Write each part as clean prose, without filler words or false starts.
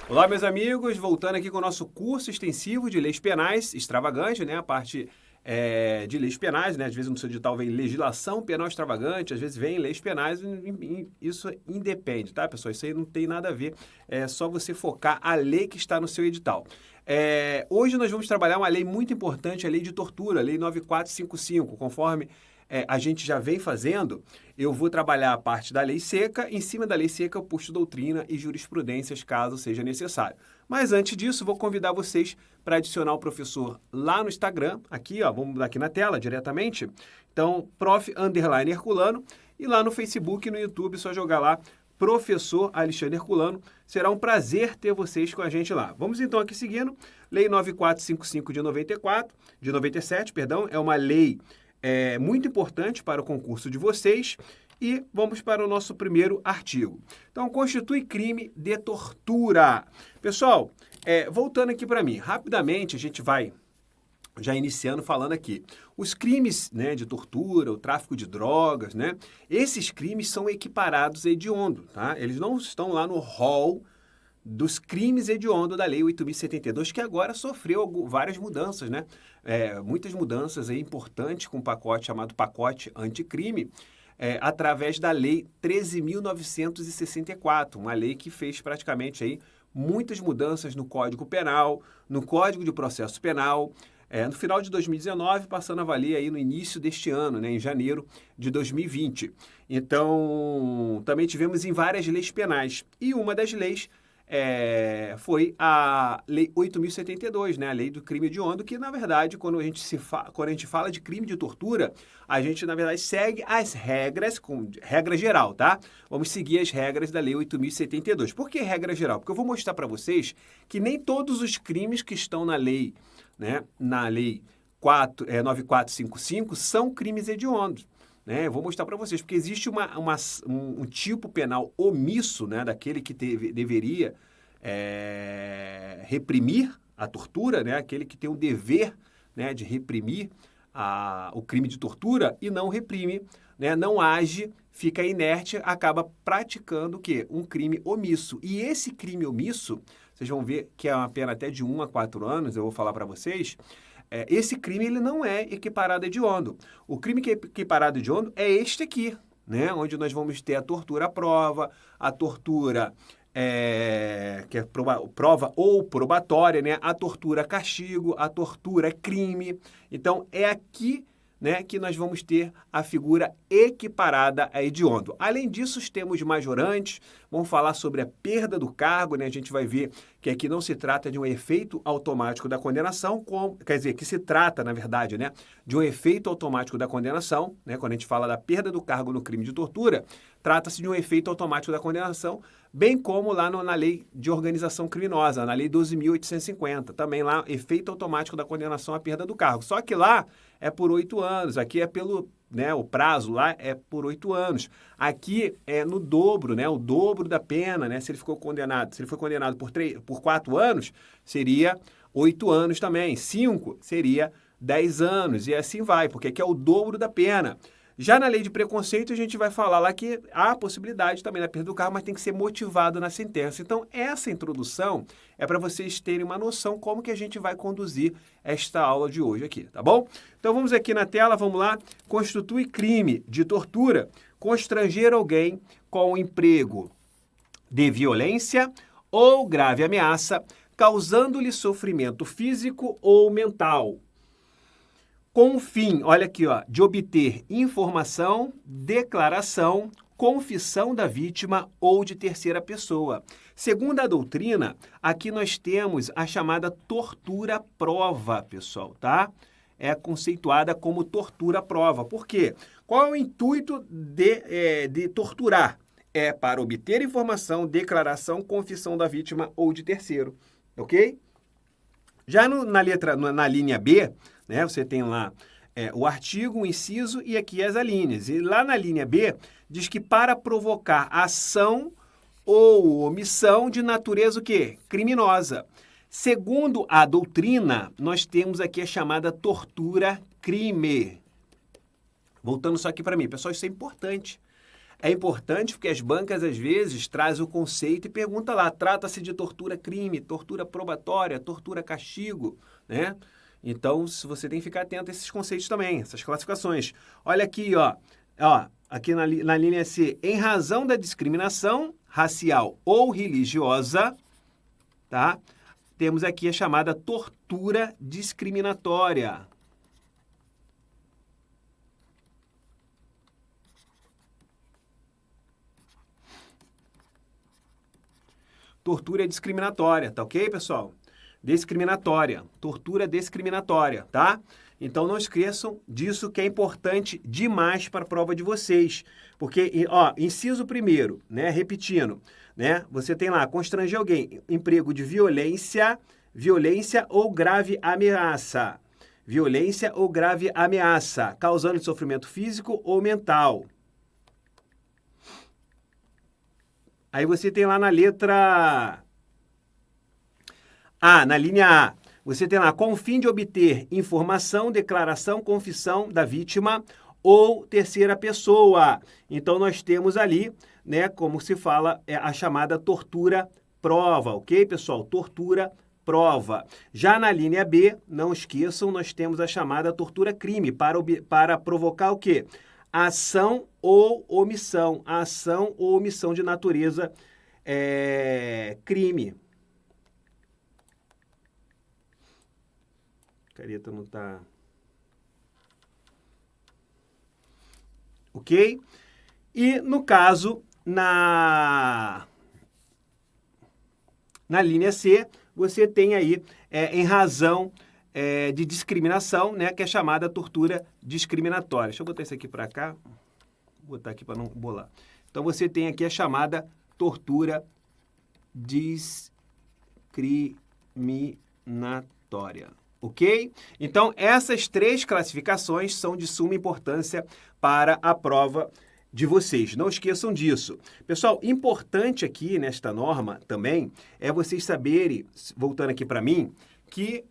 Olá, meus amigos, voltando aqui com o nosso curso extensivo de leis penais, extravagante, né? A parte de leis penais, né? Às vezes no seu edital vem legislação penal extravagante, às vezes vem leis penais, isso independe, tá, pessoal? Isso aí não tem nada a ver, é só você focar a lei que está no seu edital. Hoje nós vamos trabalhar uma lei muito importante, a lei de tortura, a lei 9455, conforme a gente já vem fazendo. Eu vou trabalhar a parte da lei seca, em cima da lei seca eu puxo doutrina e jurisprudências, caso seja necessário. Mas antes disso, vou convidar vocês para adicionar o professor lá no Instagram, aqui, ó, vamos aqui na tela diretamente. Então, prof_Herculano, e lá no Facebook e no YouTube, só jogar lá, Professor Alexandre Herculano. Será um prazer ter vocês com a gente lá. Vamos então aqui seguindo. Lei 9455 de 97, é uma lei muito importante para o concurso de vocês. E vamos para o nosso primeiro artigo. Então, constitui crime de tortura. Pessoal, voltando aqui para mim, rapidamente a gente vai já iniciando falando aqui. Os crimes, né, de tortura, o tráfico de drogas, né, esses crimes são equiparados a hediondo, tá? Eles não estão lá no rol dos crimes hediondos da Lei 8.072, que agora sofreu várias mudanças, né? Muitas mudanças aí importantes com um pacote chamado pacote anticrime, através da Lei 13.964, uma lei que fez praticamente aí muitas mudanças no Código Penal, no Código de Processo Penal, no final de 2019, passando a valer aí no início deste ano, né, em janeiro de 2020. Então, também tivemos em várias leis penais. E uma das leis foi a Lei 8.072, né, a Lei do Crime Hediondo, que, na verdade, quando a gente fala de crime de tortura, a gente, na verdade, segue as regras, regra geral, tá? Vamos seguir as regras da Lei 8.072. Por que regra geral? Porque eu vou mostrar para vocês que nem todos os crimes que estão na lei, né, na Lei 9455, são crimes hediondos. Eu vou mostrar para vocês, porque existe um tipo penal omisso, né, daquele que deveria reprimir a tortura, né, aquele que tem o dever, né, de reprimir o crime de tortura e não reprime, né, não age, fica inerte, acaba praticando o quê? Um crime omisso. E esse crime omisso, vocês vão ver que é uma pena até de 1 a 4 anos, eu vou falar para vocês. Esse crime ele não é equiparado a hediondo. O crime que é equiparado a hediondo é este aqui, né? Onde nós vamos ter a tortura à prova, a tortura que é prova ou probatória, né? A tortura castigo, a tortura crime. Então, é aqui, né, que nós vamos ter a figura equiparada a hediondo. Além disso, os termos majorantes, vamos falar sobre a perda do cargo, né? A gente vai ver que aqui não se trata de um efeito automático da condenação, quer dizer, que se trata, na verdade, né, de um efeito automático da condenação, né? Quando a gente fala da perda do cargo no crime de tortura, trata-se de um efeito automático da condenação, bem como lá na Lei de Organização Criminosa, na Lei 12.850, também lá, efeito automático da condenação à perda do cargo. Só que lá é por 8 anos, aqui é pelo, né, o prazo lá é por 8 anos. Aqui é no dobro, né, o dobro da pena, né, se ele foi condenado por 4 anos, seria 8 anos também, 5 seria 10 anos, e assim vai, porque aqui é o dobro da pena. Já na lei de preconceito, a gente vai falar lá que há a possibilidade também da perda do cargo, mas tem que ser motivado na sentença. Então, essa introdução é para vocês terem uma noção como que a gente vai conduzir esta aula de hoje aqui, tá bom? Então, vamos aqui na tela, vamos lá. Constitui crime de tortura constranger alguém com emprego de violência ou grave ameaça, causando-lhe sofrimento físico ou mental, com o fim, olha aqui, ó, de obter informação, declaração, confissão da vítima ou de terceira pessoa. Segundo a doutrina, aqui nós temos a chamada tortura-prova, pessoal, tá? É conceituada como tortura-prova. Por quê? Qual é o intuito de torturar? É para obter informação, declaração, confissão da vítima ou de terceiro, ok? Já na linha B, né, você tem lá o artigo, o inciso e aqui as alíneas. E lá na linha B, diz que para provocar ação ou omissão de natureza o quê? Criminosa. Segundo a doutrina, nós temos aqui a chamada tortura-crime. Voltando só aqui para mim, pessoal, isso é importante. é importante porque as bancas, às vezes, trazem o conceito e pergunta lá, trata-se de tortura-crime, tortura probatória, tortura-castigo, né? Então, você tem que ficar atento a esses conceitos também, essas classificações. Olha aqui, ó aqui na linha C, em razão da discriminação racial ou religiosa, tá? Temos aqui a chamada tortura discriminatória. Tortura discriminatória, tá ok, pessoal? Discriminatória, tortura discriminatória, tá? Então não esqueçam disso que é importante demais para a prova de vocês. Porque, ó, inciso primeiro, né, repetindo, né, você tem lá, constranger alguém, emprego de violência ou grave ameaça. Violência ou grave ameaça, causando sofrimento físico ou mental. Aí você tem lá na letra A, na linha A, você tem lá, com o fim de obter informação, declaração, confissão da vítima ou terceira pessoa. Então, nós temos ali, né, como se fala, a chamada tortura-prova, ok, pessoal? Tortura-prova. Já na linha B, não esqueçam, nós temos a chamada tortura-crime, para provocar o quê? Ação ou omissão. Ação ou omissão de natureza crime. A careta não tá... Ok? E, no caso, na linha C, você tem aí, em razão de discriminação, né, que é chamada tortura discriminatória. Deixa eu botar isso aqui para cá. Vou botar aqui para não bolar. Então, você tem aqui a chamada tortura discriminatória. Ok? Então, essas três classificações são de suma importância para a prova de vocês. Não esqueçam disso. Pessoal, importante aqui nesta norma também é vocês saberem, voltando aqui para mim, que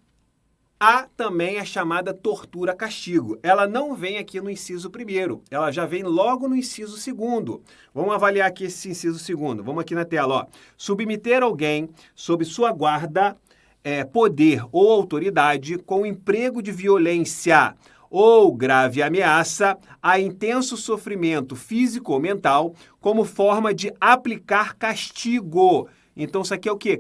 há também a chamada tortura-castigo. Ela não vem aqui no inciso 1º, ela já vem logo no inciso 2º. Vamos avaliar aqui esse inciso 2º. Vamos aqui na tela, ó. Submeter alguém sob sua guarda, poder ou autoridade com emprego de violência ou grave ameaça a intenso sofrimento físico ou mental como forma de aplicar castigo. Então, isso aqui é o quê?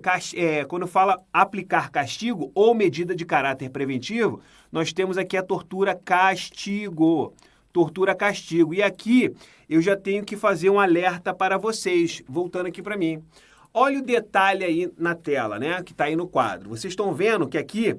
Quando fala aplicar castigo ou medida de caráter preventivo, nós temos aqui a tortura-castigo. Tortura-castigo. E aqui eu já tenho que fazer um alerta para vocês, voltando aqui para mim. Olha o detalhe aí na tela, né, que está aí no quadro. Vocês estão vendo que aqui,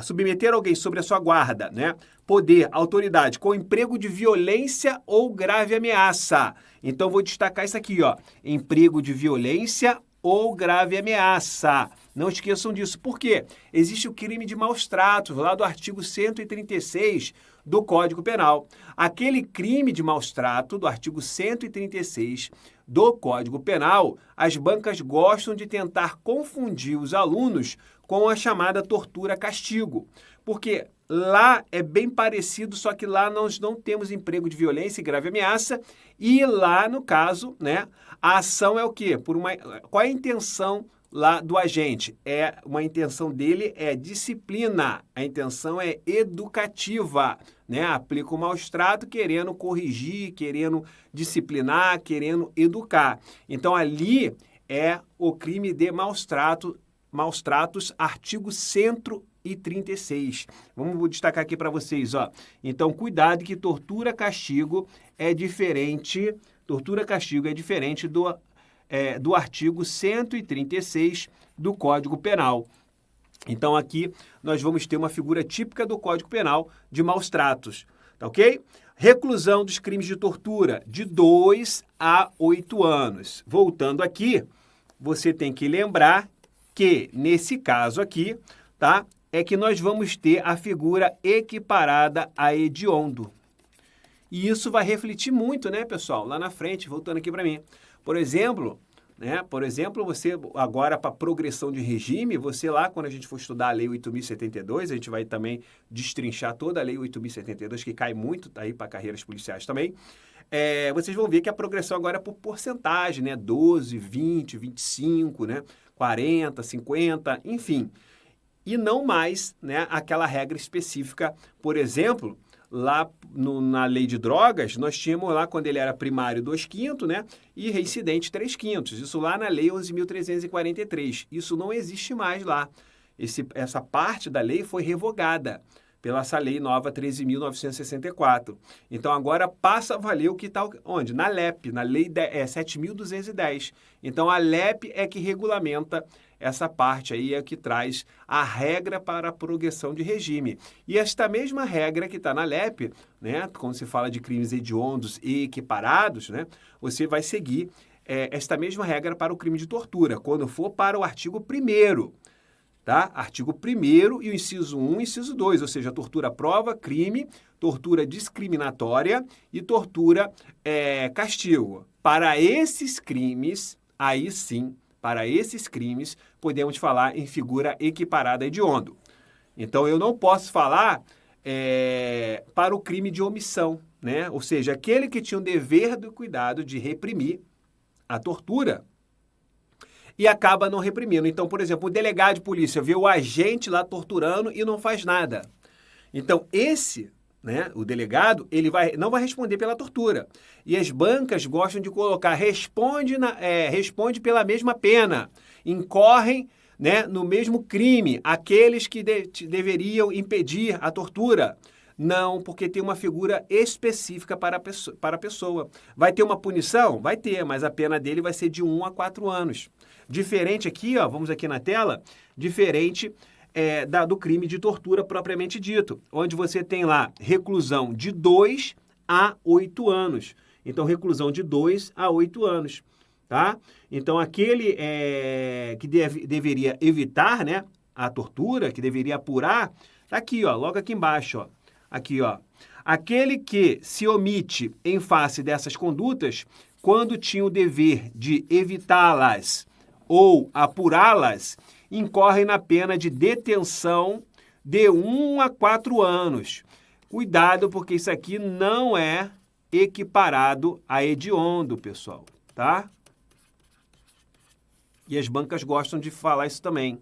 submeter alguém sobre a sua guarda, né, poder, autoridade, com emprego de violência ou grave ameaça. Então, vou destacar isso aqui, ó, emprego de violência ou grave ameaça. Não esqueçam disso. Por quê? Existe o crime de maus tratos, lá do artigo 136 do Código Penal. Aquele crime de maus tratos do artigo 136 do Código Penal, as bancas gostam de tentar confundir os alunos com a chamada tortura-castigo. Porque lá é bem parecido, só que lá nós não temos emprego de violência e grave ameaça, e lá, no caso, né, a ação é o quê? Qual é a intenção lá do agente? Uma intenção dele é disciplina, a intenção é educativa, né? Aplica o maus-trato querendo corrigir, querendo disciplinar, querendo educar. Então, ali é o crime de maus-tratos, artigo 136. Vamos destacar aqui para vocês, ó. Então, cuidado que tortura-castigo é diferente, do artigo 136 do Código Penal. Então, aqui nós vamos ter uma figura típica do Código Penal de maus tratos, tá ok? Reclusão dos crimes de tortura, de 2 a 8 anos. Voltando aqui, você tem que lembrar que, nesse caso aqui, tá, é que nós vamos ter a figura equiparada a hediondo. E isso vai refletir muito, né, pessoal? Lá na frente, voltando aqui para mim. Por exemplo, né? Por exemplo, você agora para progressão de regime, você lá, quando a gente for estudar a Lei 8.072, a gente vai também destrinchar toda a Lei 8.072, que cai muito aí para carreiras policiais também. Vocês vão ver que a progressão agora é por porcentagem, né? 12, 20, 25, né? 40, 50, enfim. E não mais, né, aquela regra específica. Por exemplo, lá na lei de drogas, nós tínhamos lá, quando ele era primário, 2/5, né, e reincidente 3/5. Isso lá na lei 11.343. Isso não existe mais lá. Essa parte da lei foi revogada pela essa lei nova 13.964. Então, agora passa a valer o que está onde? Na LEP, na lei 7.210. Então, a LEP é que regulamenta essa parte aí, é que traz a regra para a progressão de regime. E esta mesma regra que está na LEP, né, quando se fala de crimes hediondos e equiparados, né, você vai seguir esta mesma regra para o crime de tortura, quando for para o artigo 1º. Tá? Artigo 1º e o inciso 1 e inciso 2, ou seja, tortura prova, crime, tortura discriminatória e tortura castigo. Para esses crimes, aí sim, para esses crimes, podemos falar em figura equiparada hediondo. Então, eu não posso falar para o crime de omissão, né? Ou seja, aquele que tinha o dever do cuidado de reprimir a tortura e acaba não reprimindo. Então, por exemplo, o delegado de polícia vê o agente lá torturando e não faz nada. Então, né, o delegado, ele não vai responder pela tortura. E as bancas gostam de colocar responde pela mesma pena. Incorrem, né, no mesmo crime aqueles que deveriam impedir a tortura. Não, porque tem uma figura específica para a pessoa. Vai ter uma punição? Vai ter, mas a pena dele vai ser de 1 a 4 anos. Diferente aqui, ó, vamos aqui na tela, diferente do crime de tortura propriamente dito, onde você tem lá reclusão de 2 a 8 anos. Então, reclusão de 2 a 8 anos, tá? Então, aquele que deveria evitar, né, a tortura, que deveria apurar, tá aqui, ó, logo aqui embaixo, ó. Aqui, ó. Aquele que se omite em face dessas condutas, quando tinha o dever de evitá-las ou apurá-las, incorre na pena de detenção de 1 a 4 anos. Cuidado, porque isso aqui não é equiparado a hediondo, pessoal, tá? E as bancas gostam de falar isso também.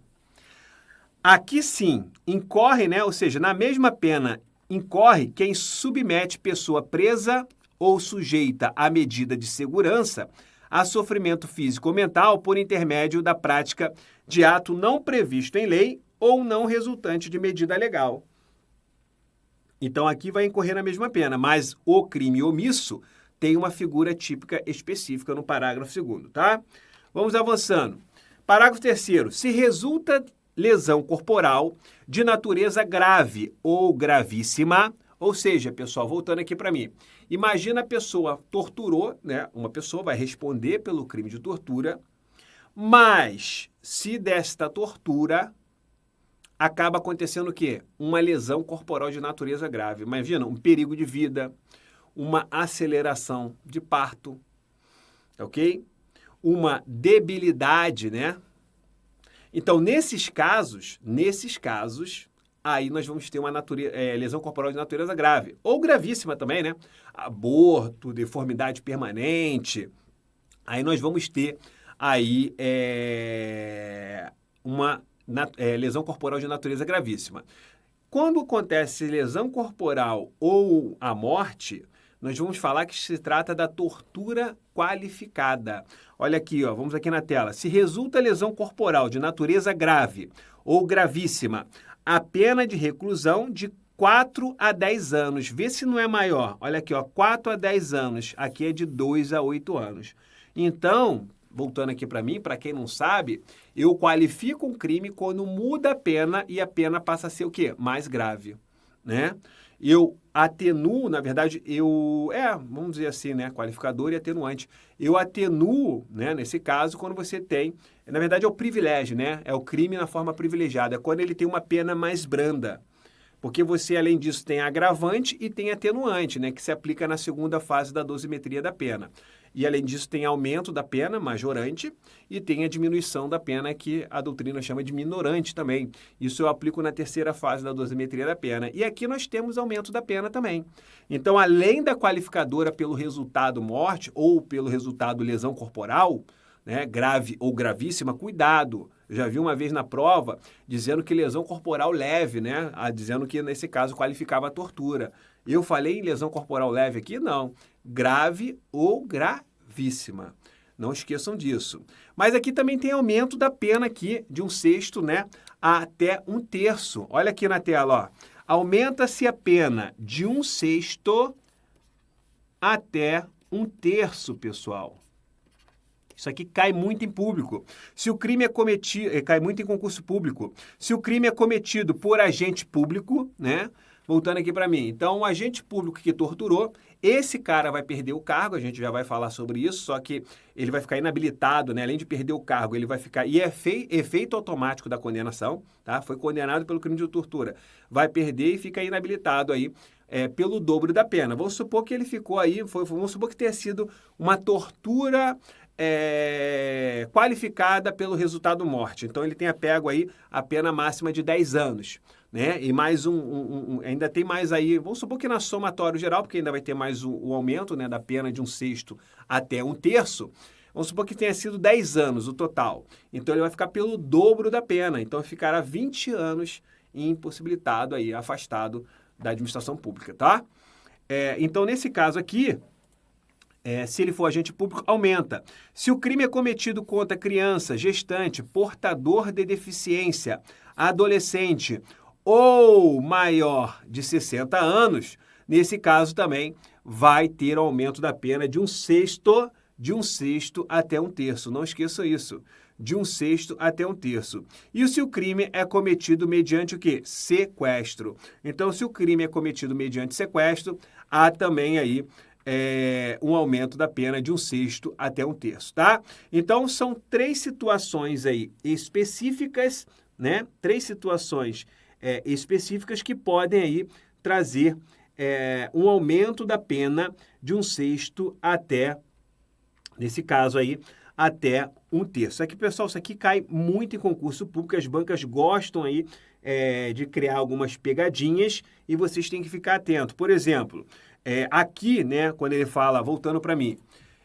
Aqui sim, incorre, né? Ou seja, na mesma pena, incorre quem submete pessoa presa ou sujeita à medida de segurança a sofrimento físico ou mental por intermédio da prática de ato não previsto em lei ou não resultante de medida legal. Então, aqui vai incorrer na mesma pena, mas o crime omisso tem uma figura típica específica no parágrafo 2º, tá? Vamos avançando. Parágrafo 3º. Se resulta lesão corporal de natureza grave ou gravíssima, ou seja, pessoal, voltando aqui para mim, imagina a pessoa torturou, né? Uma pessoa vai responder pelo crime de tortura, mas se desta tortura acaba acontecendo o quê? Uma lesão corporal de natureza grave. Imagina, um perigo de vida, uma aceleração de parto, ok? Uma debilidade, né? Então, nesses casos, aí nós vamos ter uma lesão corporal de natureza grave, ou gravíssima também, né? Aborto, deformidade permanente. Aí nós vamos ter aí uma lesão corporal de natureza gravíssima. Quando acontece lesão corporal ou a morte, nós vamos falar que se trata da tortura qualificada. Olha aqui, ó, vamos aqui na tela. Se resulta lesão corporal de natureza grave ou gravíssima, a pena de reclusão de 4 a 10 anos. Vê se não é maior. Olha aqui, ó, 4 a 10 anos. Aqui é de 2 a 8 anos. Então, voltando aqui para mim, para quem não sabe, eu qualifico um crime quando muda a pena e a pena passa a ser o quê? Mais grave, né? Eu atenuo, na verdade, vamos dizer assim, né? Qualificador e atenuante. Eu atenuo, né? Nesse caso, quando você tem, na verdade, é o privilégio, né? É o crime na forma privilegiada, é quando ele tem uma pena mais branda. Porque você, além disso, tem agravante e tem atenuante, né? Que se aplica na segunda fase da dosimetria da pena. E, além disso, tem aumento da pena, majorante, e tem a diminuição da pena, que a doutrina chama de minorante também. Isso eu aplico na terceira fase da dosimetria da pena. E aqui nós temos aumento da pena também. Então, além da qualificadora pelo resultado morte ou pelo resultado lesão corporal, né, grave ou gravíssima, cuidado. Eu já vi uma vez na prova dizendo que lesão corporal leve, né? Dizendo que nesse caso qualificava a tortura. Eu falei em lesão corporal leve aqui? Não. Grave ou gravíssima. Não esqueçam disso. Mas aqui também tem aumento da pena aqui de 1/6, né, até 1/3. Olha aqui na tela, ó. Aumenta-se a pena de 1/6 até 1/3, pessoal. Isso aqui cai muito em público. Se o crime é cometido, cai muito em concurso público. Se o crime é cometido por agente público, né? Voltando aqui para mim. Então, o agente público que torturou, esse cara vai perder o cargo, a gente já vai falar sobre isso, só que ele vai ficar inabilitado, né? Além de perder o cargo, ele vai ficar... E é efeito automático da condenação, tá? Foi condenado pelo crime de tortura. Vai perder e fica inabilitado aí, pelo dobro da pena. Vamos supor que ele ficou aí, vamos supor que tenha sido uma tortura... qualificada pelo resultado morte. Então, ele tenha pego aí a pena máxima de 10 anos. Né? E mais ainda tem mais aí, vamos supor que na somatório geral, porque ainda vai ter mais o aumento, né, da pena de 1/6 até 1/3, vamos supor que tenha sido 10 anos o total. Então, ele vai ficar pelo dobro da pena. Então, ficará 20 anos impossibilitado aí, afastado da administração pública, tá? Então, nesse caso aqui, se ele for agente público, aumenta. Se o crime é cometido contra criança, gestante, portador de deficiência, adolescente ou maior de 60 anos, nesse caso também vai ter aumento da pena de 1/6 até 1/3. Não esqueça isso. De 1/6 até 1/3. E se o crime é cometido mediante o quê? Sequestro. Então, se o crime é cometido mediante sequestro, há também aí um aumento da pena de 1/6 até 1/3, tá? Então, são 3 situações aí específicas, né? 3 situações específicas que podem aí trazer um aumento da pena de 1/6 até, nesse caso aí, até 1/3. Aqui, pessoal, isso aqui cai muito em concurso público, as bancas gostam aí de criar algumas pegadinhas e vocês têm que ficar atentos. Por exemplo, aqui, né, quando ele fala, voltando para mim,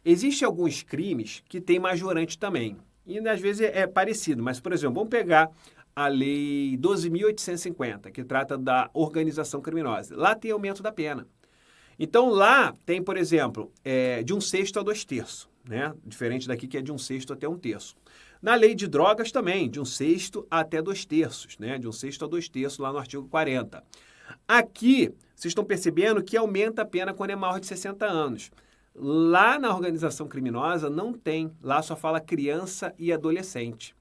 existem alguns crimes que tem majorante também. E às vezes é parecido, mas, por exemplo, vamos pegar a Lei 12.850, que trata da organização criminosa. Lá tem aumento da pena. Então, lá tem, por exemplo, de 1/6 a 2/3, né? Diferente daqui que é de 1/6 até 1/3. Na lei de drogas também, de 1/6 até 2/3, né? De 1/6 a 2/3 lá no artigo 40. Aqui, vocês estão percebendo que aumenta a pena quando é maior de 60 anos. Lá na organização criminosa não tem, lá só fala criança e adolescente.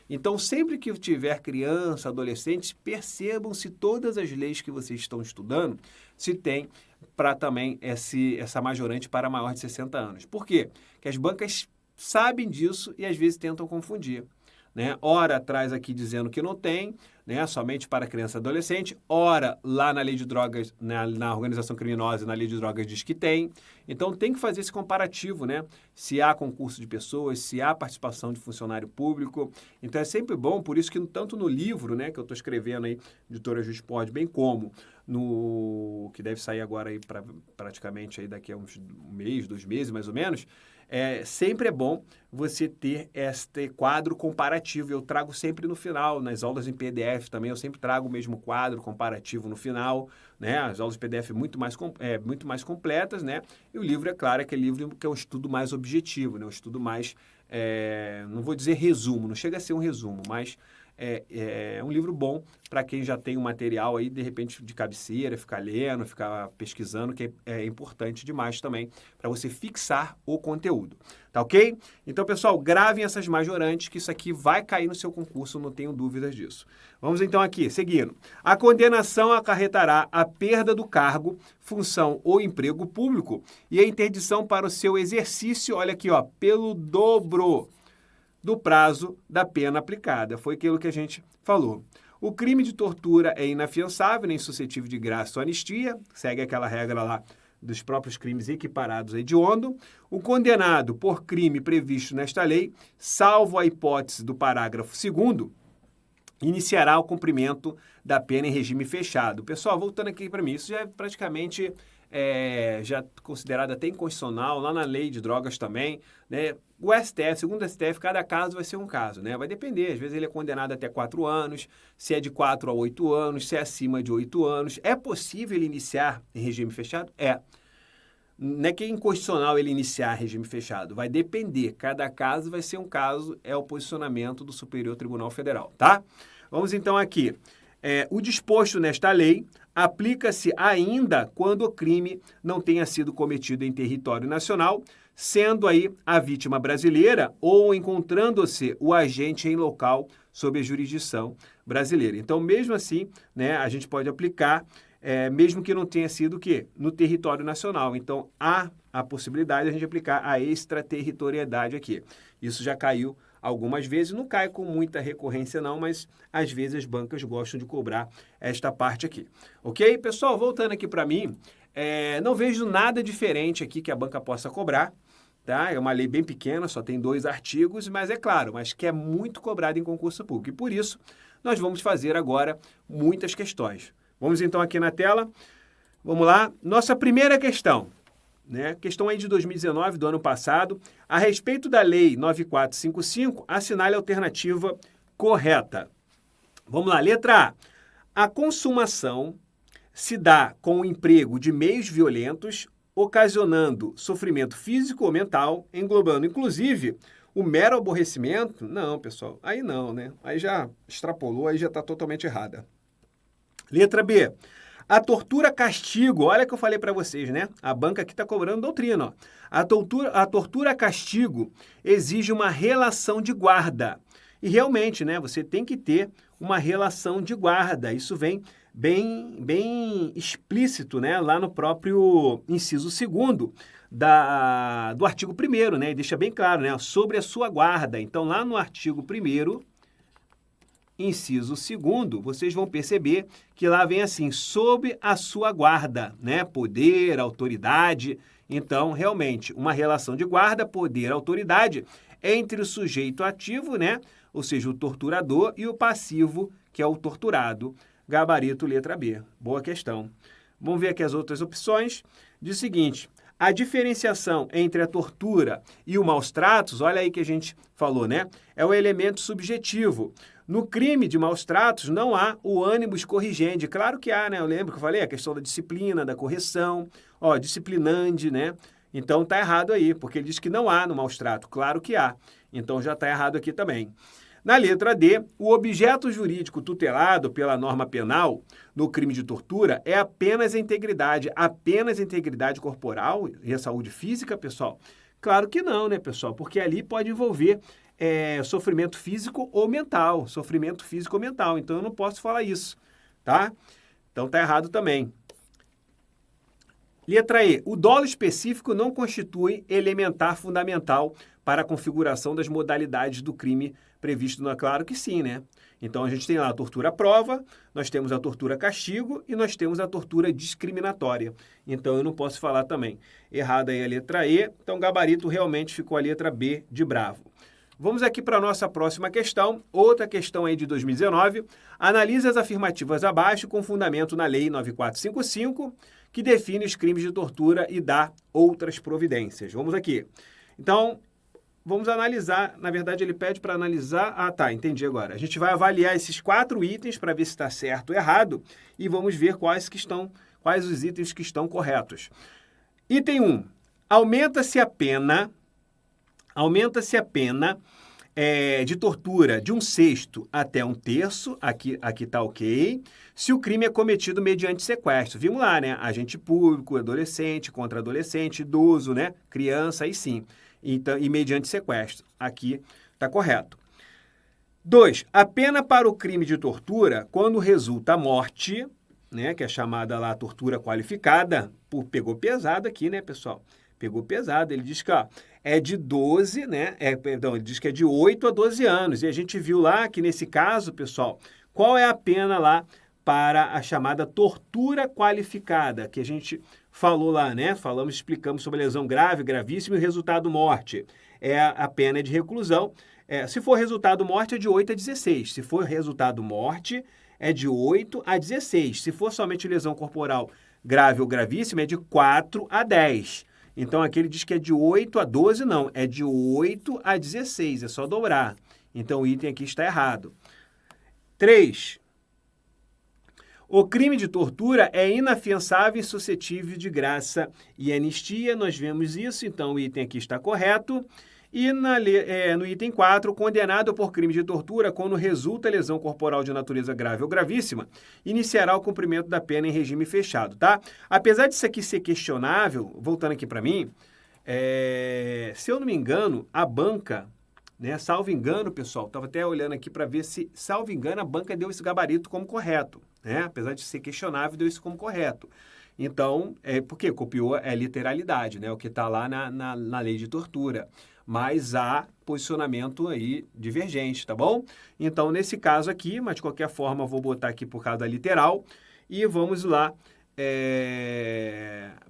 Então, sempre que tiver criança, adolescentes, percebam se todas as leis que vocês estão estudando, se tem para também essa majorante para maior de 60 anos. Por quê? Porque as bancas sabem disso e às vezes tentam confundir. Né? Ora traz aqui dizendo que não tem, né? Somente para criança e adolescente. Ora, lá na lei de drogas, na organização criminosa, na lei de drogas diz que tem. Então, tem que fazer esse comparativo, né? Se há concurso de pessoas, se há participação de funcionário público. Então, é sempre bom, por isso que tanto no livro, né, que eu estou escrevendo aí, Editora Juspod, bem como no que deve sair agora aí praticamente aí daqui a um mês, 2 meses, mais ou menos, sempre é bom você ter este quadro comparativo. Eu trago sempre no final, nas aulas em PDF também, eu sempre trago o mesmo quadro comparativo no final, né? As aulas em PDF muito mais completas, né? E o livro, é claro, é aquele livro que é um estudo mais objetivo, né? Um estudo mais, não vou dizer resumo, não chega a ser um resumo, mas é um livro bom para quem já tem um material aí, de repente, de cabeceira, ficar lendo, ficar pesquisando, que é importante demais também para você fixar o conteúdo. Tá ok? Então, pessoal, gravem essas majorantes, que isso aqui vai cair no seu concurso, não tenho dúvidas disso. Vamos então aqui, seguindo. A condenação acarretará a perda do cargo, função ou emprego público e a interdição para o seu exercício, olha aqui, ó, pelo dobro do prazo da pena aplicada. Foi aquilo que a gente falou. O crime de tortura é inafiançável, nem suscetível de graça ou anistia, segue aquela regra lá dos próprios crimes equiparados a hediondo. O condenado por crime previsto nesta lei, salvo a hipótese do parágrafo 2º, iniciará o cumprimento da pena em regime fechado. Pessoal, voltando aqui para mim, isso já é praticamente já considerado até inconstitucional, lá na lei de drogas também, né? O STF, segundo o STF, cada caso vai ser um caso, né? Vai depender, às vezes ele é condenado até 4 anos, se é de 4 a 8 anos, se é acima de 8 anos. É possível ele iniciar em regime fechado? É. Não é que é inconstitucional ele iniciar regime fechado, vai depender, cada caso vai ser um caso, é o posicionamento do Superior Tribunal Federal, tá? Vamos então aqui. O disposto nesta lei aplica-se ainda quando o crime não tenha sido cometido em território nacional, sendo aí a vítima brasileira ou encontrando-se o agente em local sob a jurisdição brasileira. Então, mesmo assim, né, a gente pode aplicar mesmo que não tenha sido o quê? No território nacional. Então, há a possibilidade de a gente aplicar a extraterritorialidade aqui. Isso já caiu algumas vezes, não cai com muita recorrência não, mas às vezes as bancas gostam de cobrar esta parte aqui. Ok? Pessoal, voltando aqui para mim, não vejo nada diferente aqui que a banca possa cobrar. Tá? É uma lei bem pequena, só tem 2 artigos, mas é claro, mas que é muito cobrada em concurso público. E por isso, nós vamos fazer agora muitas questões. Vamos então aqui na tela, vamos lá. Nossa primeira questão, né? Questão aí de 2019, do ano passado. A respeito da Lei 9455, assinale a alternativa correta. Vamos lá, letra A. A consumação se dá com o emprego de meios violentos, ocasionando sofrimento físico ou mental, englobando inclusive o mero aborrecimento. Não, pessoal, aí não, né? Aí já extrapolou, aí já está totalmente errada. Letra B. A tortura castigo, olha que eu falei para vocês, né? A banca aqui está cobrando doutrina. Ó. A tortura castigo exige uma relação de guarda. E realmente, né? Você tem que ter uma relação de guarda. Isso vem bem explícito, né? Lá no próprio inciso 2º do artigo 1º, né? E deixa bem claro, né? Sobre a sua guarda. Então, lá no artigo 1º, inciso 2º, vocês vão perceber que lá vem assim, sob a sua guarda, né? Poder, autoridade. Então, realmente, uma relação de guarda, poder, autoridade, entre o sujeito ativo, né? Ou seja, o torturador, e o passivo, que é o torturado. Gabarito, letra B. Boa questão. Vamos ver aqui as outras opções. Diz o seguinte, a diferenciação entre a tortura e o maus-tratos, olha aí que a gente falou, né? É o elemento subjetivo. No crime de maus-tratos não há o ânimos corrigendi. Claro que há, né? Eu lembro que eu falei a questão da disciplina, da correção, disciplinandi, né? Então tá errado aí, porque ele diz que não há no maus-trato. Claro que há. Então já está errado aqui também. Na letra D, o objeto jurídico tutelado pela norma penal no crime de tortura é apenas a integridade corporal e a saúde física, pessoal? Claro que não, né, pessoal? Porque ali pode envolver sofrimento físico ou mental, então eu não posso falar isso, tá? Então tá errado também. Letra E, o dolo específico não constitui elementar fundamental para a configuração das modalidades do crime previsto no... Claro que sim, né? Então a gente tem lá a tortura prova, nós temos a tortura castigo e nós temos a tortura discriminatória. Então eu não posso falar também. Errada aí a letra E, então gabarito realmente ficou a letra B de bravo. Vamos aqui para a nossa próxima questão, outra questão aí de 2019. Analise as afirmativas abaixo com fundamento na Lei 9455, que define os crimes de tortura e dá outras providências. Vamos aqui. Então, vamos analisar, na verdade ele pede para analisar... Ah, tá, entendi agora. A gente vai avaliar esses 4 itens para ver se está certo ou errado e vamos ver quais os itens que estão corretos. Item 1. Aumenta-se a pena de tortura de 1/6 até 1/3, aqui está ok, se o crime é cometido mediante sequestro. Vimos lá, né? Agente público, adolescente, contra adolescente, idoso, né? Criança, aí sim. Então, e mediante sequestro. Aqui está correto. 2. A pena para o crime de tortura, quando resulta a morte, né? Que é chamada lá tortura qualificada, pegou pesado aqui, né, pessoal? Pegou pesado. Ele diz que é de 12, né? Ele diz que é de 8 a 12 anos. E a gente viu lá que, nesse caso, pessoal, qual é a pena lá para a chamada tortura qualificada, que a gente falou lá, né? Explicamos sobre lesão grave, gravíssima e resultado morte. A pena é de reclusão. Se for resultado morte, é de 8 a 16. Se for resultado morte, é de 8 a 16. Se for somente lesão corporal grave ou gravíssima, é de 4 a 10. Então, aqui ele diz que é de 8 a 12, não. É de 8 a 16, é só dobrar. Então, o item aqui está errado. 3. O crime de tortura é inafiançável e suscetível de graça e anistia. Nós vemos isso, então o item aqui está correto. E no item 4, condenado por crime de tortura, quando resulta lesão corporal de natureza grave ou gravíssima, iniciará o cumprimento da pena em regime fechado, tá? Apesar disso aqui ser questionável, voltando aqui para mim, se eu não me engano, a banca, né, salvo engano, pessoal, estava até olhando aqui para ver se, salvo engano, a banca deu esse gabarito como correto, né? Apesar de ser questionável, deu isso como correto. Então, porque copiou a literalidade, né? O que está lá na lei de tortura. Mas há posicionamento aí divergente, tá bom? Então, nesse caso aqui, mas de qualquer forma, vou botar aqui por causa da literal e vamos lá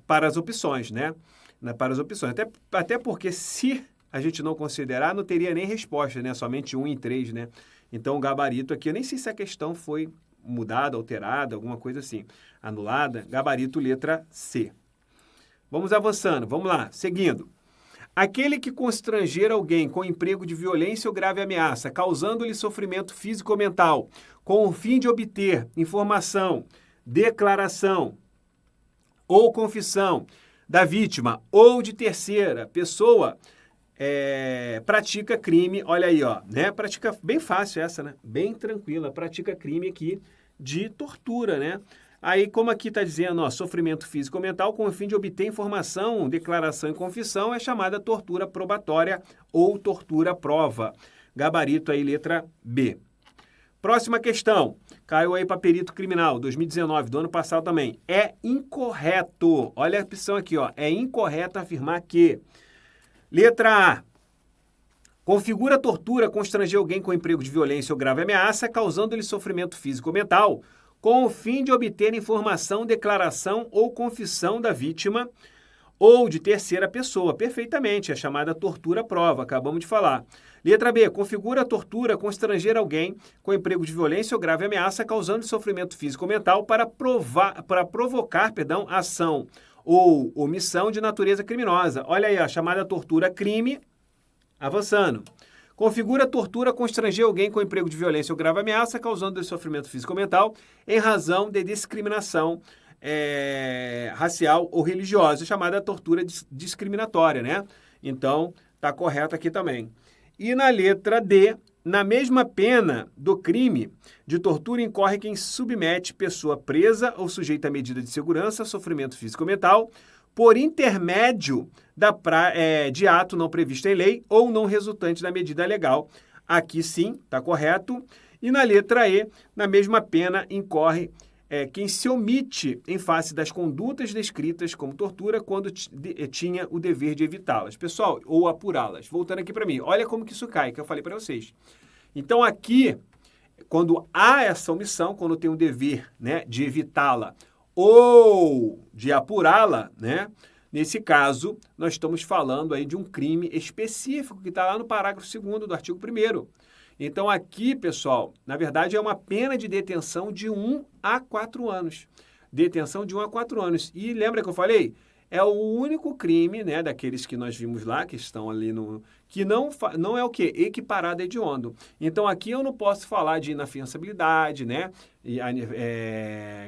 para as opções, né? Para as opções. Até porque se a gente não considerar, não teria nem resposta, né? Somente 1 em 3, né? Então, o gabarito aqui, eu nem sei se a questão foi mudada, alterada, alguma coisa assim, anulada. Gabarito letra C. Vamos avançando, vamos lá, seguindo. Aquele que constranger alguém com emprego de violência ou grave ameaça, causando-lhe sofrimento físico ou mental, com o fim de obter informação, declaração ou confissão da vítima ou de terceira pessoa, pratica crime, olha aí, ó, né? Pratica, bem fácil essa, né? Bem tranquila, pratica crime aqui de tortura, né? Aí, como aqui está dizendo, ó, sofrimento físico ou mental com o fim de obter informação, declaração e confissão, é chamada tortura probatória ou tortura prova. Gabarito aí, letra B. Próxima questão. Caiu aí para perito criminal, 2019, do ano passado também. É incorreto. Olha a opção aqui, ó. É incorreto afirmar que... Letra A. Configura tortura constranger alguém com emprego de violência ou grave ameaça, causando-lhe sofrimento físico ou mental, com o fim de obter informação, declaração ou confissão da vítima ou de terceira pessoa. Perfeitamente, é chamada tortura prova, acabamos de falar. Letra B, configura a tortura constranger alguém com emprego de violência ou grave ameaça, causando sofrimento físico ou mental para provocar, ação ou omissão de natureza criminosa. Olha aí, a chamada tortura crime, avançando. Configura a tortura constranger alguém com emprego de violência ou grave ameaça, causando sofrimento físico ou mental, em razão de discriminação racial ou religiosa, chamada tortura discriminatória, né? Então, está correto aqui também. E na letra D, na mesma pena do crime de tortura incorre quem submete pessoa presa ou sujeita a medida de segurança a sofrimento físico ou mental, por intermédio de ato não previsto em lei ou não resultante da medida legal. Aqui sim, está correto. E na letra E, na mesma pena incorre quem se omite em face das condutas descritas como tortura quando tinha o dever de evitá-las. Pessoal, ou apurá-las. Voltando aqui para mim, olha como que isso cai, que eu falei para vocês. Então aqui, quando há essa omissão, quando tem o dever, né, de evitá-la ou de apurá-la, né? Nesse caso, nós estamos falando aí de um crime específico que está lá no parágrafo 2º do artigo 1º. Então, aqui, pessoal, na verdade é uma pena de detenção de 1 a 4 anos. Detenção de 1 a 4 anos. E lembra que eu falei? É o único crime, né, daqueles que nós vimos lá, que estão ali no... que não é o quê? Equiparado a hediondo. Então, aqui eu não posso falar de inafiançabilidade, né?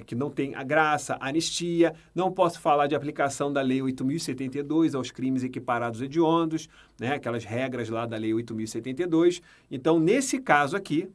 Que não tem a graça, anistia. Não posso falar de aplicação da Lei 8.072 aos crimes equiparados hediondos, né? Aquelas regras lá da Lei 8.072. Então, nesse caso aqui,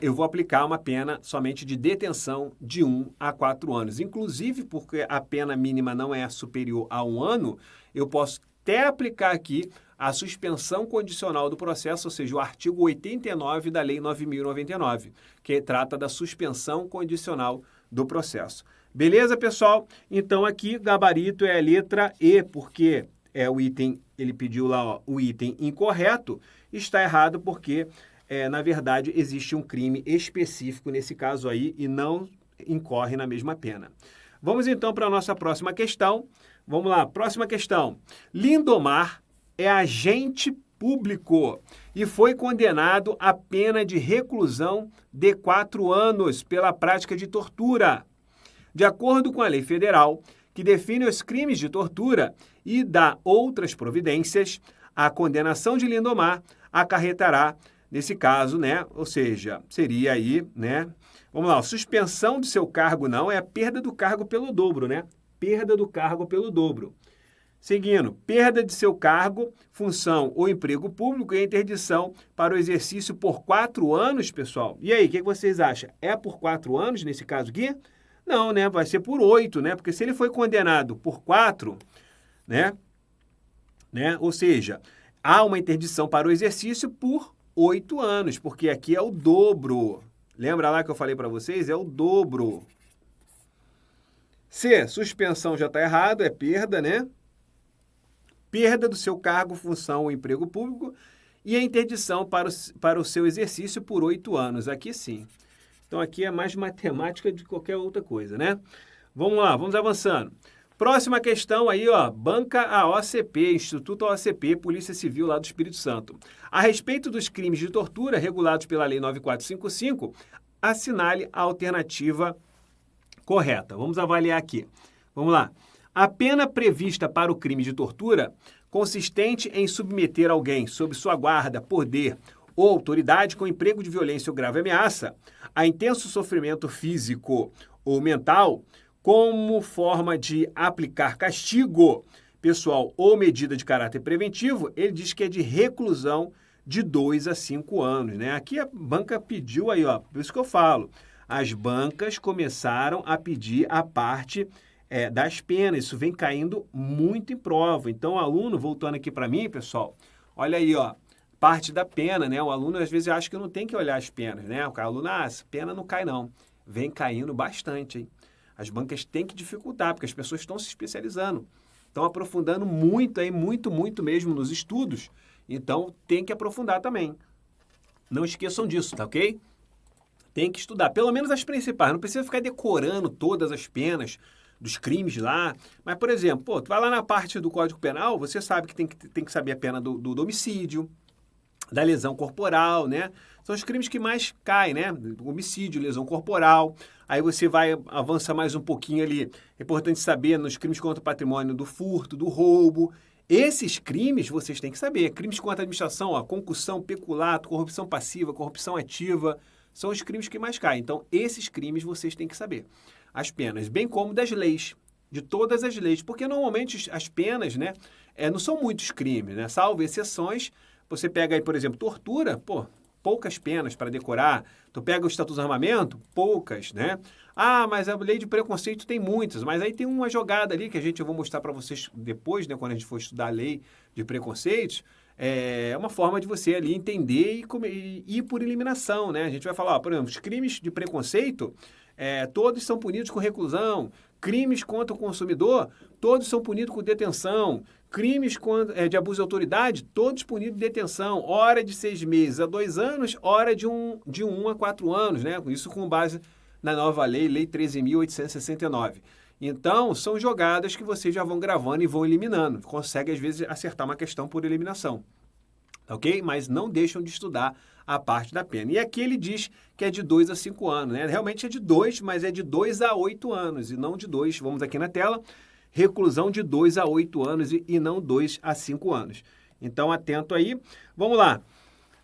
eu vou aplicar uma pena somente de detenção de 1 a 4 anos. Inclusive, porque a pena mínima não é superior a 1 ano, eu posso até aplicar aqui a suspensão condicional do processo, ou seja, o artigo 89 da Lei 9.099, que trata da suspensão condicional do processo. Beleza, pessoal? Então, aqui, gabarito é a letra E, porque é o item, ele pediu lá, ó, o item incorreto, está errado porque... na verdade, existe um crime específico nesse caso aí e não incorre na mesma pena. Vamos então para a nossa próxima questão. Vamos lá, próxima questão. Lindomar é agente público e foi condenado à pena de reclusão de 4 anos pela prática de tortura. De acordo com a lei federal, que define os crimes de tortura e dá outras providências, a condenação de Lindomar acarretará, nesse caso, né? Ou seja, seria aí, né? Vamos lá, suspensão do seu cargo não, é a perda do cargo pelo dobro, né? Perda do cargo pelo dobro. Seguindo, perda de seu cargo, função ou emprego público e interdição para o exercício por 4 anos, pessoal. E aí, o que vocês acham? É por 4 anos nesse caso aqui? Não, né? Vai ser por 8, né? Porque se ele foi condenado por 4, né? Ou seja, há uma interdição para o exercício por 8 anos, porque aqui é o dobro. Lembra lá que eu falei para vocês? É o dobro. C, suspensão já está errado, é perda, né? Perda do seu cargo, função ou emprego público e a interdição para o seu exercício por 8 anos. Aqui sim. Então, aqui é mais matemática de qualquer outra coisa, né? Vamos lá, vamos avançando. Próxima questão aí, ó, banca a OCP, Instituto OCP, Polícia Civil lá do Espírito Santo. A respeito dos crimes de tortura regulados pela Lei 9455, assinale a alternativa correta. Vamos avaliar aqui. Vamos lá. A pena prevista para o crime de tortura, consistente em submeter alguém sob sua guarda, poder ou autoridade com emprego de violência ou grave ameaça, a intenso sofrimento físico ou mental, como forma de aplicar castigo pessoal ou medida de caráter preventivo, ele diz que é de reclusão de 2 a 5 anos, né? Aqui a banca pediu aí, ó, por isso que eu falo, as bancas começaram a pedir a parte das penas, isso vem caindo muito em prova. Então, o aluno, voltando aqui para mim, pessoal, olha aí, ó, parte da pena, né? O aluno às vezes acha que não tem que olhar as penas, né? O aluno, essa pena não cai não. Vem caindo bastante, hein? As bancas têm que dificultar, porque as pessoas estão se especializando, estão aprofundando muito aí, muito mesmo nos estudos. Então, tem que aprofundar também. Não esqueçam disso, tá ok? Tem que estudar, pelo menos as principais. Não precisa ficar decorando todas as penas dos crimes lá. Mas, por exemplo, pô, tu vai lá na parte do Código Penal, você sabe que tem que saber a pena do homicídio, da lesão corporal, né? São os crimes que mais caem, né? Homicídio, lesão corporal. Aí você vai avançar mais um pouquinho ali. É importante saber nos crimes contra o patrimônio do furto, do roubo. Esses crimes vocês têm que saber. Crimes contra a administração, ó, concussão, peculato, corrupção passiva, corrupção ativa, são os crimes que mais caem. Então, esses crimes vocês têm que saber. As penas, bem como das leis, de todas as leis. Porque normalmente as penas, né, não são muitos crimes, né? Salvo exceções. Você pega aí, por exemplo, tortura, pô, poucas penas para decorar. Tu pega o Estatuto do Armamento, poucas, né? Ah, mas a lei de preconceito tem muitas, mas aí tem uma jogada ali que eu vou mostrar para vocês depois, né, quando a gente for estudar a lei de preconceitos, é uma forma de você ali entender e ir por eliminação, né? A gente vai falar, ó, por exemplo, os crimes de preconceito, todos são punidos com reclusão. Crimes contra o consumidor, todos são punidos com detenção. Crimes de abuso de autoridade, todos punidos de detenção. Hora de 6 meses a 2 anos, hora de 1 a 4 anos, né? Isso com base na nova lei, Lei 13.869. Então, são jogadas que vocês já vão gravando e vão eliminando. Consegue, às vezes, acertar uma questão por eliminação. Ok? Mas não deixam de estudar a parte da pena. E aqui ele diz que é de 2 a 5 anos, né? Realmente é de 2, mas é de 2 a 8 anos, e não de 2. Vamos aqui na tela. Reclusão de 2 a 8 anos e não 2 a 5 anos. Então, atento aí. Vamos lá.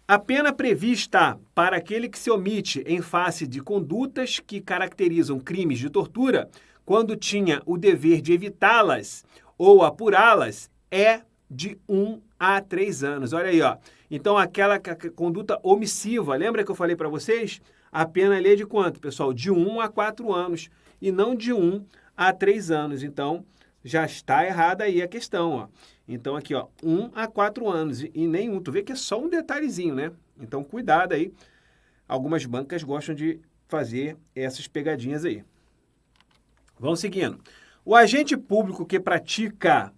A pena prevista para aquele que se omite em face de condutas que caracterizam crimes de tortura, quando tinha o dever de evitá-las ou apurá-las, é de 1 a 3 anos. Olha aí, ó. Então, aquela conduta omissiva, lembra que eu falei para vocês? A pena ali é de quanto, pessoal? De 1 a 4 anos e não de 1 a 3 anos. Então, já está errada aí a questão, ó. Então, aqui, ó, 1 a 4 anos e nenhum. Tu vê que é só um detalhezinho, né? Então, cuidado aí. Algumas bancas gostam de fazer essas pegadinhas aí. Vamos seguindo. O agente público que pratica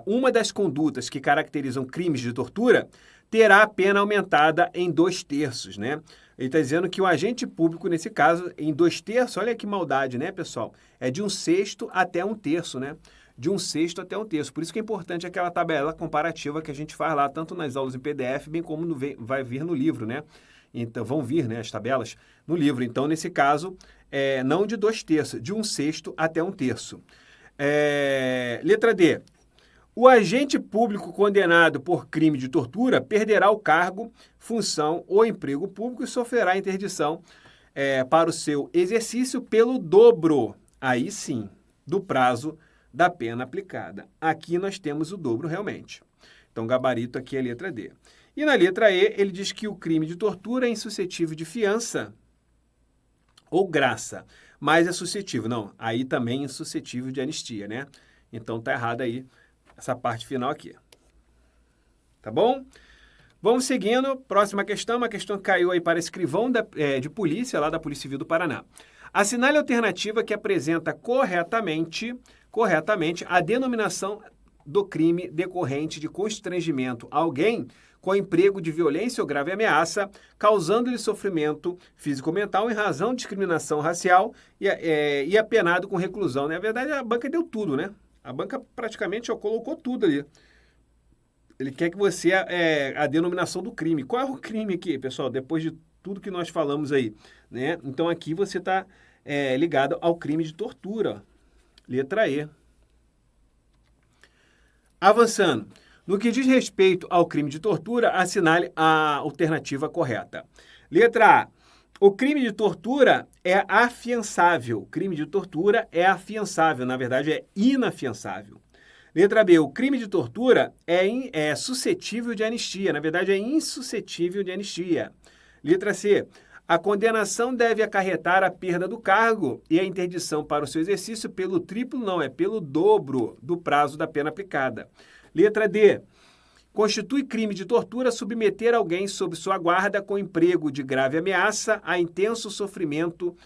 uma das condutas que caracterizam crimes de tortura terá a pena aumentada em 2/3, né? Ele está dizendo que o agente público, nesse caso, em 2/3, olha que maldade, né, pessoal? É de 1/6 até 1/3, né? De 1/6 até 1/3. Por isso que é importante aquela tabela comparativa que a gente faz lá, tanto nas aulas em PDF, bem como vai vir no livro, né? Então, vão vir, né, as tabelas no livro. Então, nesse caso, não de 2/3, de 1/6 até 1/3. Letra D. O agente público condenado por crime de tortura perderá o cargo, função ou emprego público e sofrerá interdição para o seu exercício pelo dobro, aí sim, do prazo da pena aplicada. Aqui nós temos o dobro realmente. Então, gabarito aqui é a letra D. E na letra E, ele diz que o crime de tortura é insuscetível de fiança ou graça, mas é suscetível. Não, aí também é insuscetível de anistia, né? Então, tá errado aí essa parte final aqui. Tá bom? Vamos seguindo. Próxima questão, uma questão que caiu aí para escrivão de polícia, lá da Polícia Civil do Paraná. Assinale a alternativa que apresenta corretamente a denominação do crime decorrente de constrangimento a alguém com emprego de violência ou grave ameaça, causando-lhe sofrimento físico-mental em razão de discriminação racial e apenado com reclusão. Na verdade, a banca deu tudo, né? A banca praticamente colocou tudo ali. Ele quer que você a denominação do crime. Qual é o crime aqui, pessoal? Depois de tudo que nós falamos aí, né? Então, aqui você está ligado ao crime de tortura. Letra E. Avançando. No que diz respeito ao crime de tortura, assinale a alternativa correta. Letra A. O crime de tortura é afiançável. O crime de tortura é afiançável. Na verdade, é inafiançável. Letra B. O crime de tortura é suscetível de anistia. Na verdade, é insuscetível de anistia. Letra C. A condenação deve acarretar a perda do cargo e a interdição para o seu exercício pelo triplo, não, é pelo dobro do prazo da pena aplicada. Letra D. Constitui crime de tortura submeter alguém sob sua guarda com emprego de grave ameaça a intenso sofrimento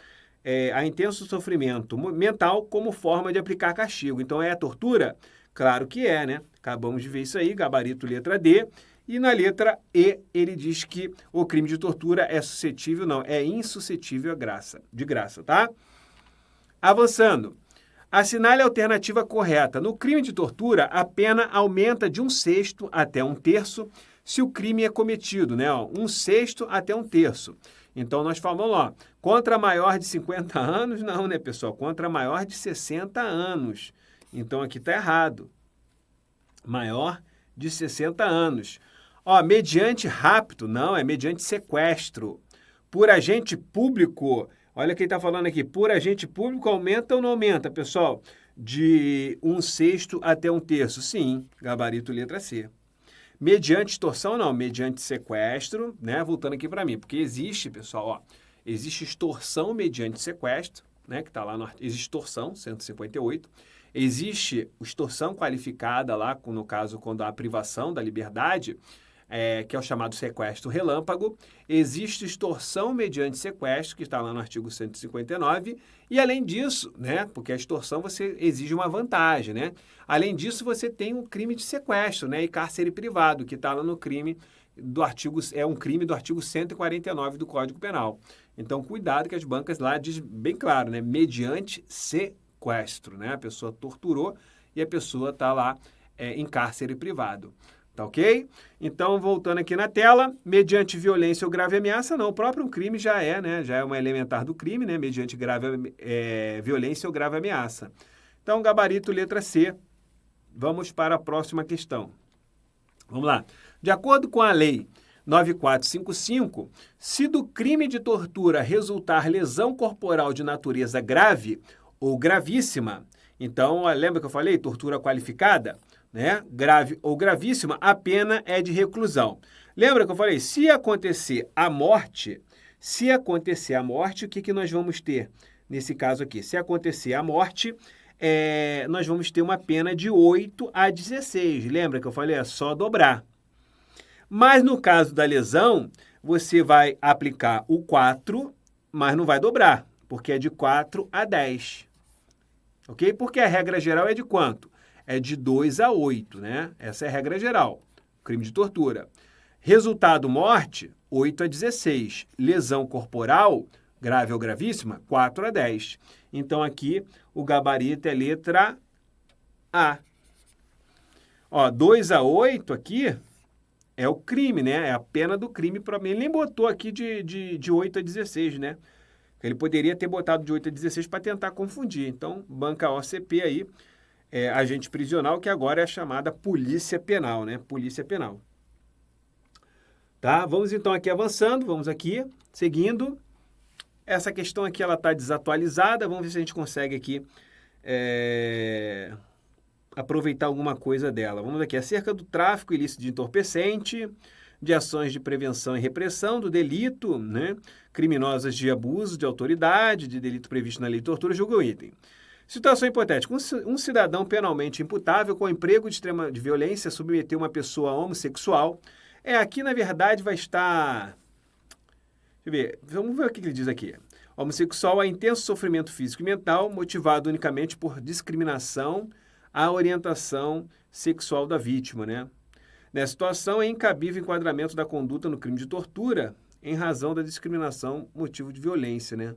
mental como forma de aplicar castigo. Então, é tortura? Claro que é, né? Acabamos de ver isso aí, gabarito letra D. E na letra E, ele diz que o crime de tortura é suscetível, não, é insuscetível de graça, tá? Avançando. Assinale a alternativa correta. No crime de tortura, a pena aumenta de 1/6 até 1/3 se o crime é cometido, né? 1/6 até 1/3. Então, nós falamos, ó, contra maior de 50 anos, não, né, pessoal? Contra maior de 60 anos. Então, aqui está errado. Maior de 60 anos. Ó, mediante rapto, não, é mediante sequestro. Por agente público, olha quem está falando aqui, por agente público aumenta ou não aumenta, pessoal? De 1/6 até 1/3, sim, gabarito letra C. Mediante extorsão, não, mediante sequestro, né? Voltando aqui para mim, porque existe, pessoal, ó, existe extorsão mediante sequestro, né? Que está lá no existe extorsão, 158. Existe extorsão qualificada lá, no caso, quando há privação da liberdade, que é o chamado sequestro relâmpago. Existe extorsão mediante sequestro, que está lá no artigo 159, e além disso, né, porque a extorsão você exige uma vantagem, né? Além disso, você tem um crime de sequestro, né, e cárcere privado, que está lá no crime do artigo, um crime do artigo 149 do Código Penal. Então, cuidado que as bancas lá diz bem claro, né, mediante sequestro, né? A pessoa torturou e a pessoa está lá em cárcere privado. Tá ok? Então, voltando aqui na tela, mediante violência ou grave ameaça, não, o próprio crime já é, né? Já é uma elementar do crime, né? Mediante violência ou grave ameaça. Então, gabarito letra C. Vamos para a próxima questão. Vamos lá. De acordo com a Lei 9455, se do crime de tortura resultar lesão corporal de natureza grave ou gravíssima, então, lembra que eu falei? Tortura qualificada? Né? Grave ou gravíssima, a pena é de reclusão. Lembra que eu falei? Se acontecer a morte, o que nós vamos ter nesse caso aqui? Se acontecer a morte, nós vamos ter uma pena de 8 a 16. Lembra que eu falei? É só dobrar. Mas no caso da lesão, você vai aplicar o 4, mas não vai dobrar, porque é de 4 a 10. ok? Porque a regra geral é de quanto? É de 2 a 8, né? Essa é a regra geral, crime de tortura. Resultado morte, 8 a 16. Lesão corporal, grave ou gravíssima, 4 a 10. Então aqui o gabarito é letra A. Ó, 2 a 8 aqui é o crime, né? É a pena do crime. Para mim, ele nem botou aqui de 8 a 16, né? Ele poderia ter botado de 8 a 16 para tentar confundir. Então, banca OCP aí, agente prisional, que agora é chamada Polícia Penal, né? Polícia Penal. Tá? Vamos então aqui avançando, vamos aqui, seguindo. Essa questão aqui, ela está desatualizada. Vamos ver se a gente consegue aqui aproveitar alguma coisa dela. Vamos aqui, acerca do tráfico ilícito de entorpecente, de ações de prevenção e repressão do delito, né? Criminosos de abuso de autoridade, de delito previsto na lei de tortura, julga o item. Situação hipotética. Um cidadão penalmente imputável com emprego de extrema de violência submeteu uma pessoa homossexual. Aqui, na verdade, vai estar... Deixa eu ver. Vamos ver o que ele diz aqui. Homossexual a intenso sofrimento físico e mental motivado unicamente por discriminação à orientação sexual da vítima, né? Nessa situação, é incabível o enquadramento da conduta no crime de tortura em razão da discriminação motivo de violência, né?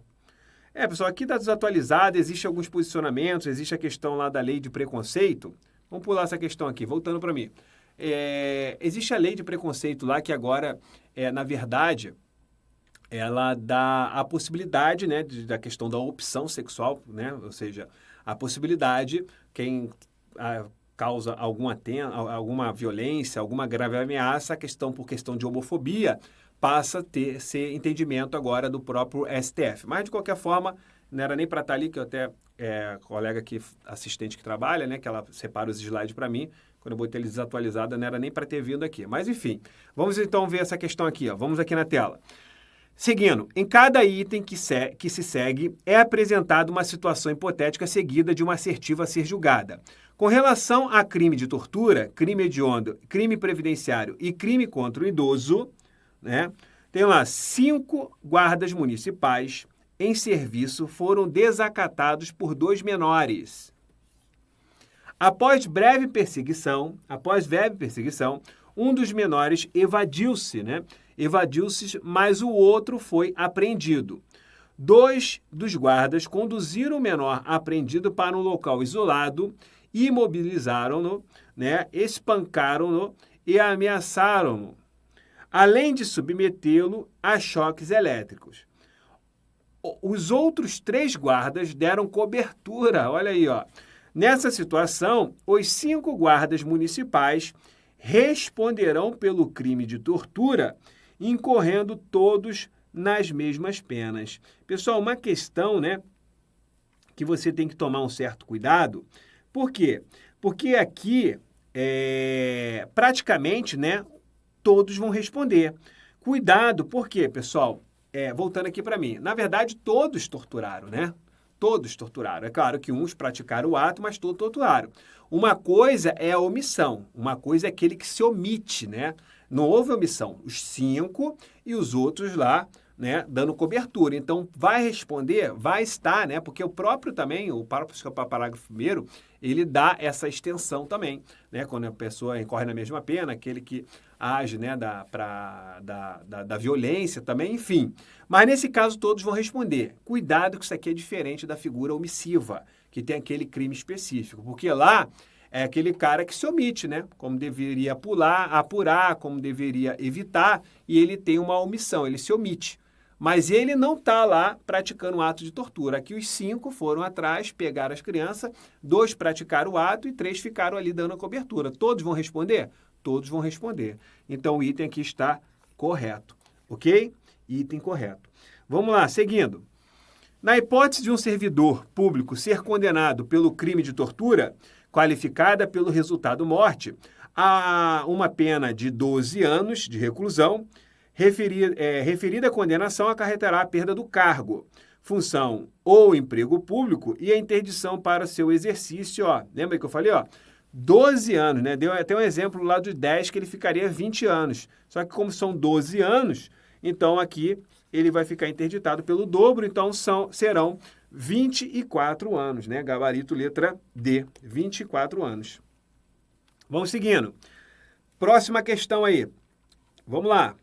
Pessoal, aqui está desatualizado, existem alguns posicionamentos, existe a questão lá da lei de preconceito. Vamos pular essa questão aqui, voltando para mim. Existe a lei de preconceito lá que agora, na verdade, ela dá a possibilidade, né, da questão da opção sexual, né? Ou seja, a possibilidade, quem causa alguma violência, alguma grave ameaça, por questão de homofobia, passa a ser entendimento agora do próprio STF. Mas, de qualquer forma, não era nem para estar ali, que eu até, colega aqui, assistente que trabalha, né, que ela separa os slides para mim, quando eu botei ele desatualizado, não era nem para ter vindo aqui. Mas, enfim, vamos então ver essa questão aqui. Vamos aqui na tela. Seguindo, em cada item que se segue, é apresentada uma situação hipotética seguida de uma assertiva a ser julgada. Com relação a crime de tortura, crime hediondo, crime previdenciário e crime contra o idoso, né, tem lá 5 guardas municipais em serviço foram desacatados por 2 menores. Após breve perseguição, um dos menores evadiu-se, né? Evadiu-se, mas o outro foi apreendido. 2 dos guardas conduziram o menor apreendido para um local isolado, imobilizaram-no, né? Espancaram-no e ameaçaram-no, além de submetê-lo a choques elétricos. Os outros 3 guardas deram cobertura, olha aí, ó. Nessa situação, os 5 guardas municipais responderão pelo crime de tortura, incorrendo todos nas mesmas penas. Pessoal, uma questão, né, que você tem que tomar um certo cuidado. Por quê? Porque aqui, praticamente, né, todos vão responder. Cuidado, por quê, pessoal? Voltando aqui para mim. Na verdade, todos torturaram, né? Todos torturaram. É claro que uns praticaram o ato, mas todos torturaram. Uma coisa é a omissão, uma coisa é aquele que se omite, né? Não houve omissão. Os 5 e os outros lá, né, dando cobertura. Então, vai responder, vai estar, né? Porque o próprio parágrafo 1º, ele dá essa extensão também, né? Quando a pessoa incorre na mesma pena, aquele que age, né, da violência também, enfim. Mas nesse caso todos vão responder. Cuidado que isso aqui é diferente da figura omissiva, que tem aquele crime específico, porque lá é aquele cara que se omite, né? Como deveria apurar, como deveria evitar, e ele tem uma omissão, ele se omite. Mas ele não está lá praticando um ato de tortura. Aqui os 5 foram atrás, pegaram as crianças, 2 praticaram o ato e 3 ficaram ali dando a cobertura. Todos vão responder? Todos vão responder. Então o item aqui está correto, ok? Item correto. Vamos lá, seguindo. Na hipótese de um servidor público ser condenado pelo crime de tortura, qualificada pelo resultado morte, a uma pena de 12 anos de reclusão, referida condenação acarretará a perda do cargo, função ou emprego público e a interdição para seu exercício. Lembra que eu falei? 12 anos, né? Deu até um exemplo lá dos 10 que ele ficaria 20 anos. Só que como são 12 anos, então aqui ele vai ficar interditado pelo dobro, então serão 24 anos, né? Gabarito letra D, 24 anos. Vamos seguindo. Próxima questão aí. Vamos lá.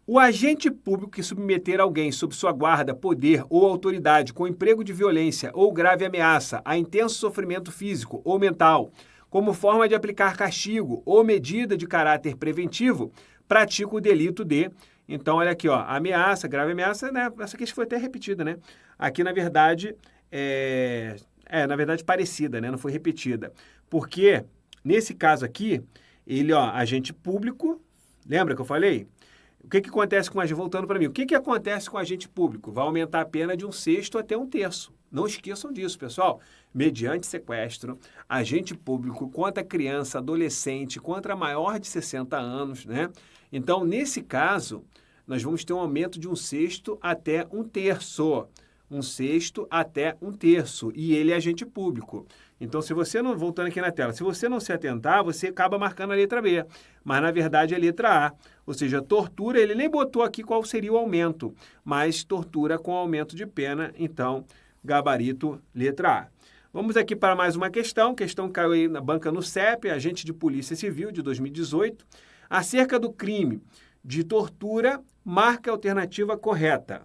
O agente público que submeter alguém sob sua guarda, poder ou autoridade com emprego de violência ou grave ameaça a intenso sofrimento físico ou mental, como forma de aplicar castigo ou medida de caráter preventivo, pratica o delito de... Então, olha aqui, ó, ameaça, grave ameaça, né? Essa aqui foi até repetida, né? Aqui, na verdade, na verdade, parecida, né? Não foi repetida. Porque, nesse caso aqui, ele, ó, agente público, lembra que eu falei? O que acontece com voltando para mim, o que acontece com o agente público? Vai aumentar a pena de 1/6 até 1/3. Não esqueçam disso, pessoal. Mediante sequestro, agente público contra criança, adolescente, contra maior de 60 anos, né? Então, nesse caso, nós vamos ter um aumento de 1/6 até 1/3. 1/6 até 1/3. E ele é agente público. Então, se você não... Voltando aqui na tela. Se você não se atentar, você acaba marcando a letra B. Mas, na verdade, é a letra A. Ou seja, tortura, ele nem botou aqui qual seria o aumento. Mas tortura com aumento de pena. Então, gabarito, letra A. Vamos aqui para mais uma questão. Questão que caiu aí na banca no CEP, agente de Polícia Civil, de 2018. Acerca do crime de tortura, marca a alternativa correta.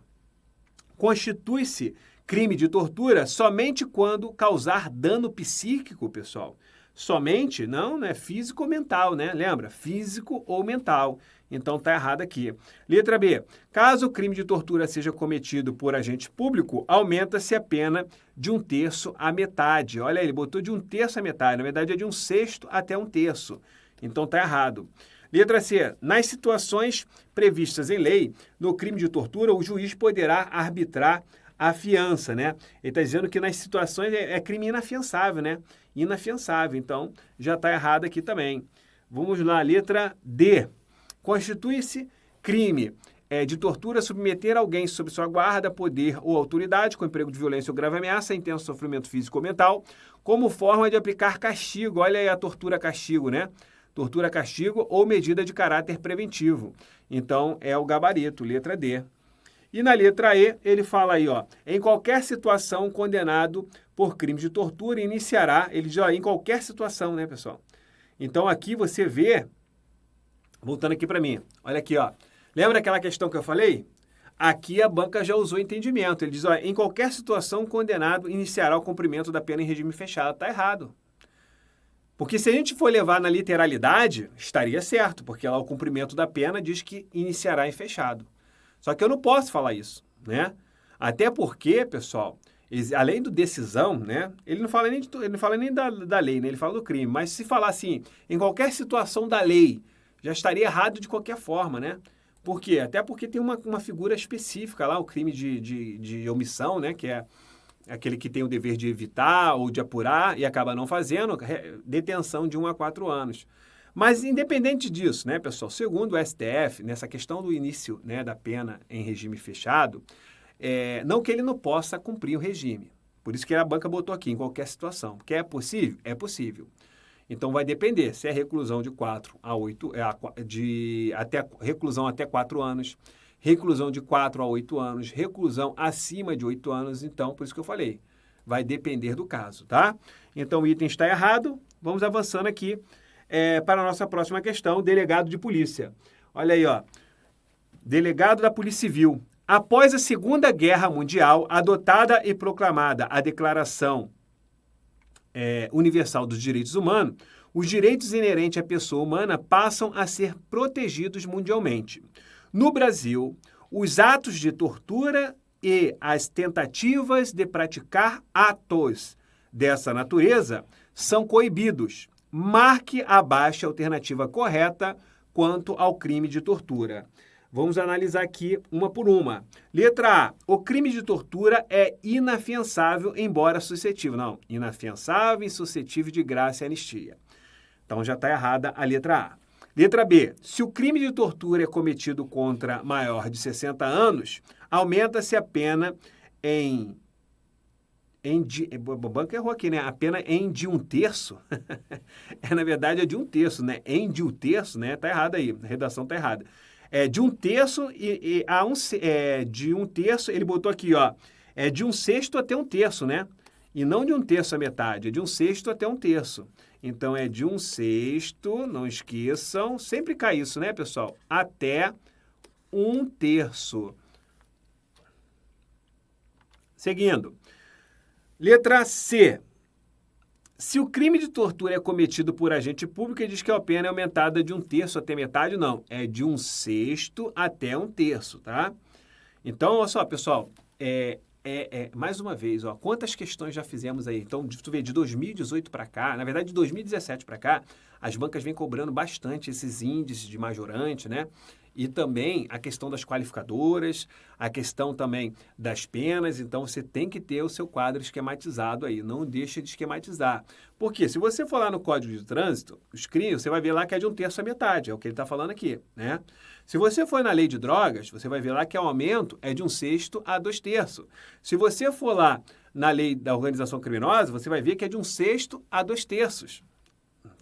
Constitui-se crime de tortura somente quando causar dano psíquico, pessoal. Somente, não é físico ou mental, né? Lembra? Físico ou mental. Então, tá errado aqui. Letra B. Caso o crime de tortura seja cometido por agente público, aumenta-se a pena de 1/3 à metade. Olha aí, ele botou de 1/3 à metade. Na verdade, é de 1/6 até 1/3. Então, tá errado. Letra C. Nas situações previstas em lei, no crime de tortura, o juiz poderá arbitrar a fiança, né? Ele está dizendo que nas situações é crime inafiançável, né? Inafiançável. Então, já está errado aqui também. Vamos lá, letra D. Constitui-se crime de tortura submeter alguém sob sua guarda, poder ou autoridade com emprego de violência ou grave ameaça, intenso sofrimento físico ou mental, como forma de aplicar castigo. Olha aí a tortura-castigo, né? Tortura-castigo ou medida de caráter preventivo. Então, é o gabarito, letra D. E na letra E, ele fala aí, ó, em qualquer situação condenado por crime de tortura, iniciará, ele diz, ó, em qualquer situação, né, pessoal? Então, aqui você vê, voltando aqui para mim, olha aqui, ó, lembra aquela questão que eu falei? Aqui a banca já usou entendimento, ele diz, ó, em qualquer situação condenado, iniciará o cumprimento da pena em regime fechado. Tá errado. Porque se a gente for levar na literalidade, estaria certo, porque lá o cumprimento da pena diz que iniciará em fechado. Só que eu não posso falar isso, né? Até porque, pessoal, além do decisão, né? Ele não fala nem da lei, né? Ele fala do crime. Mas se falar assim, em qualquer situação da lei, já estaria errado de qualquer forma, né? Por quê? Até porque tem uma figura específica lá, o crime de omissão, né? Que é aquele que tem o dever de evitar ou de apurar e acaba não fazendo, detenção de 1 a 4 anos. Mas, independente disso, né, pessoal, segundo o STF, nessa questão do início, né, da pena em regime fechado, não que ele não possa cumprir o regime. Por isso que a banca botou aqui, em qualquer situação. Porque é possível? É possível. Então, vai depender se é reclusão de 4 a 8, reclusão até 4 anos, reclusão de 4 a 8 anos, reclusão acima de 8 anos. Então, por isso que eu falei, vai depender do caso, tá? Então, o item está errado. Vamos avançando aqui. Para a nossa próxima questão, delegado de polícia. Olha aí, ó. Delegado da Polícia Civil. Após a Segunda Guerra Mundial, adotada e proclamada a Declaração Universal dos Direitos Humanos, os direitos inerentes à pessoa humana passam a ser protegidos mundialmente. No Brasil, os atos de tortura e as tentativas de praticar atos dessa natureza são coibidos. Marque abaixo a alternativa correta quanto ao crime de tortura. Vamos analisar aqui uma por uma. Letra A. O crime de tortura é inafiançável, embora suscetível. Não, inafiançável e suscetível de graça e anistia. Então já está errada a letra A. Letra B. Se o crime de tortura é cometido contra maior de 60 anos, aumenta-se a pena o banco errou aqui, né? A pena em de 1/3. Na verdade, é de 1/3, né? Em de 1/3, né? Tá errado aí. A redação tá errada. de 1/3 de 1/3, ele botou aqui, ó, de 1/6 até 1/3, né? E não de 1/3 a metade, é de 1/6 até 1/3. Então, é de 1/6, não esqueçam, sempre cai isso, né, pessoal? Até 1/3. Seguindo. Letra C. Se o crime de tortura é cometido por agente público, ele diz que a pena é aumentada de 1/3 até metade, não. É de 1/6 até 1/3, tá? Então, olha só, pessoal, mais uma vez, ó, quantas questões já fizemos aí? Então, tu vê, de 2018 para cá, na verdade, de 2017 para cá, as bancas vêm cobrando bastante esses índices de majorante, né? E também a questão das qualificadoras, a questão também das penas. Então, você tem que ter o seu quadro esquematizado aí. Não deixa de esquematizar. Porque se você for lá no Código de Trânsito, os crimes, você vai ver lá que é de 1/3 a metade. É o que ele está falando aqui, né? Se você for na Lei de Drogas, você vai ver lá que o aumento é de 1/6 a 2/3. Se você for lá na Lei da Organização Criminosa, você vai ver que é de 1/6 a 2/3.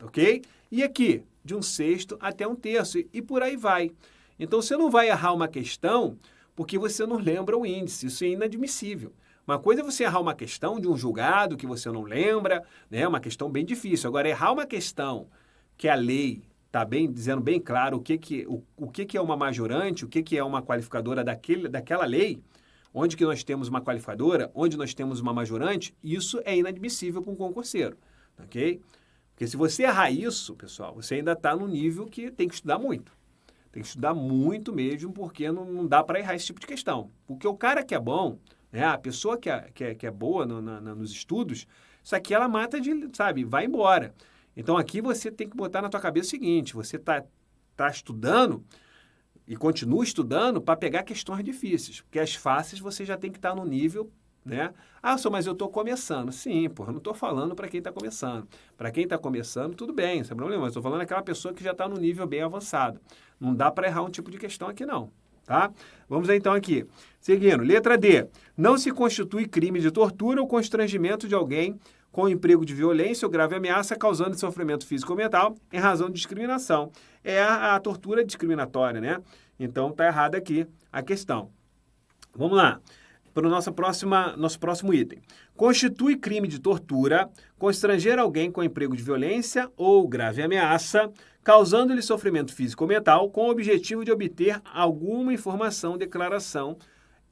Ok? E aqui, de 1/6 até 1/3. E por aí vai. Então, você não vai errar uma questão porque você não lembra o índice. Isso é inadmissível. Uma coisa é você errar uma questão de um julgado que você não lembra, né? Uma questão bem difícil. Agora, errar uma questão que a lei está dizendo bem claro o que é uma majorante, o que é uma qualificadora daquela lei, onde que nós temos uma qualificadora, onde nós temos uma majorante, isso é inadmissível para um concurseiro, ok? Porque se você errar isso, pessoal, você ainda está no nível que tem que estudar muito. Tem que estudar muito mesmo, porque não dá para errar esse tipo de questão. Porque o cara que é bom, né, a pessoa que é boa nos estudos, isso aqui ela mata sabe, vai embora. Então aqui você tem que botar na tua cabeça o seguinte, você tá estudando e continua estudando para pegar questões difíceis, porque as fáceis você já tem que estar no nível, né? Mas eu estou começando. Sim, eu não estou falando para quem está começando. Para quem está começando, tudo bem, sem problema. Eu estou falando daquela pessoa que já está no nível bem avançado. Não dá para errar um tipo de questão aqui, não. Tá? Vamos então aqui. Seguindo, letra D. Não se constitui crime de tortura ou constrangimento de alguém com emprego de violência ou grave ameaça causando sofrimento físico ou mental em razão de discriminação. É a tortura discriminatória, né? Então, está errada aqui a questão. Vamos lá. Para o nosso próximo item. Constitui crime de tortura, constranger alguém com emprego de violência ou grave ameaça, causando-lhe sofrimento físico ou mental, com o objetivo de obter alguma informação, declaração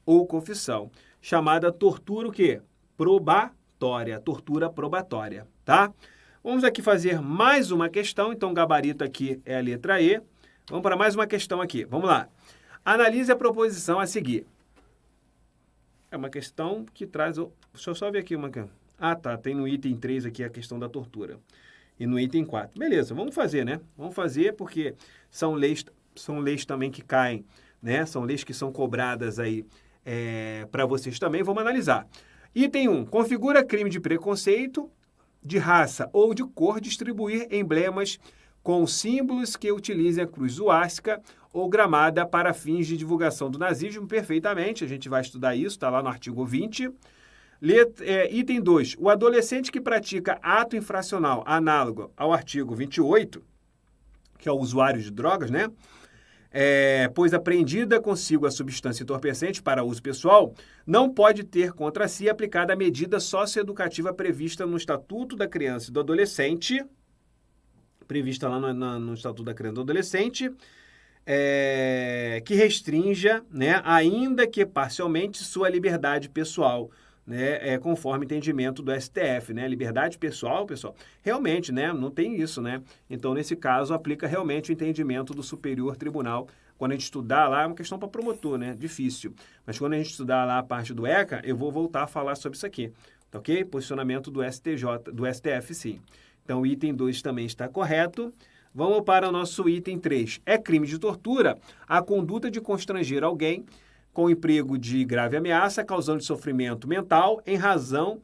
ou confissão. Chamada tortura o quê? Probatória. Tortura probatória, tá? Vamos aqui fazer mais uma questão. Então, o gabarito aqui é a letra E. Vamos para mais uma questão aqui. Vamos lá. Analise a proposição a seguir. É uma questão que traz... Deixa eu só ver aqui uma... tá. Tem no item 3 aqui a questão da tortura. E no item 4. Beleza, vamos fazer, né? Vamos fazer porque são leis também que caem, né? São leis que são cobradas aí para vocês também. Vamos analisar. Item 1. Configura crime de preconceito de raça ou de cor, distribuir emblemas com símbolos que utilizem a cruz suástica ou gramada para fins de divulgação do nazismo. Perfeitamente, a gente vai estudar isso, está lá no artigo 20. Item 2. O adolescente que pratica ato infracional análogo ao artigo 28, que é o usuário de drogas, né? Pois apreendida consigo a substância entorpecente para uso pessoal, não pode ter contra si aplicada a medida socioeducativa prevista no Estatuto da Criança e do Adolescente, prevista lá no Estatuto da Criança e do Adolescente, que restrinja, né, ainda que parcialmente, sua liberdade pessoal, né, conforme entendimento do STF, né, liberdade pessoal, realmente, né, não tem isso, né, então nesse caso aplica realmente o entendimento do Superior Tribunal. Quando a gente estudar lá, é uma questão para promotor, né, difícil, mas quando a gente estudar lá a parte do ECA, eu vou voltar a falar sobre isso aqui, tá ok? Posicionamento do STF, sim. Então o item 2 também está correto. Vamos para o nosso item 3. É crime de tortura a conduta de constranger alguém com emprego de grave ameaça, causando sofrimento mental em razão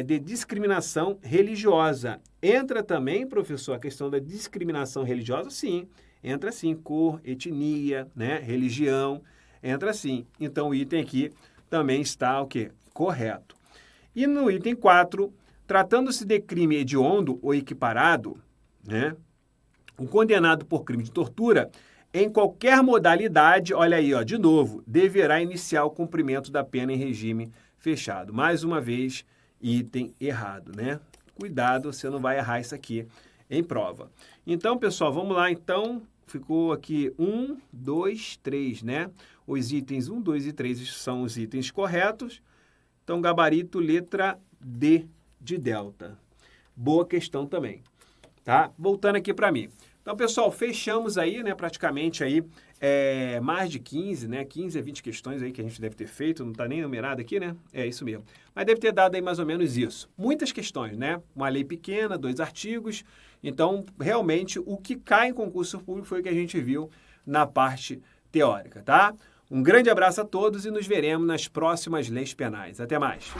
de discriminação religiosa. Entra também, professor, a questão da discriminação religiosa? Sim, entra sim. Cor, etnia, né, religião, entra sim. Então o item aqui também está o quê? Correto. E no item 4, tratando-se de crime hediondo ou equiparado, né, o condenado por crime de tortura em qualquer modalidade, olha aí, ó, de novo, deverá iniciar o cumprimento da pena em regime fechado. Mais uma vez, item errado, né? Cuidado, você não vai errar isso aqui em prova. Então, pessoal, vamos lá, então. Ficou aqui 1, 2, 3, né? Os itens 1, 2 e 3 são os itens corretos. Então, gabarito, letra D de delta. Boa questão também, tá? Voltando aqui para mim. Então, pessoal, fechamos aí, né, praticamente aí mais de 15, né, 15 a 20 questões aí que a gente deve ter feito, não está nem numerado aqui, né? É isso mesmo. Mas deve ter dado aí mais ou menos isso. Muitas questões, né? Uma lei pequena, 2 artigos. Então, realmente, o que cai em concurso público foi o que a gente viu na parte teórica, tá? Um grande abraço a todos e nos veremos nas próximas leis penais. Até mais!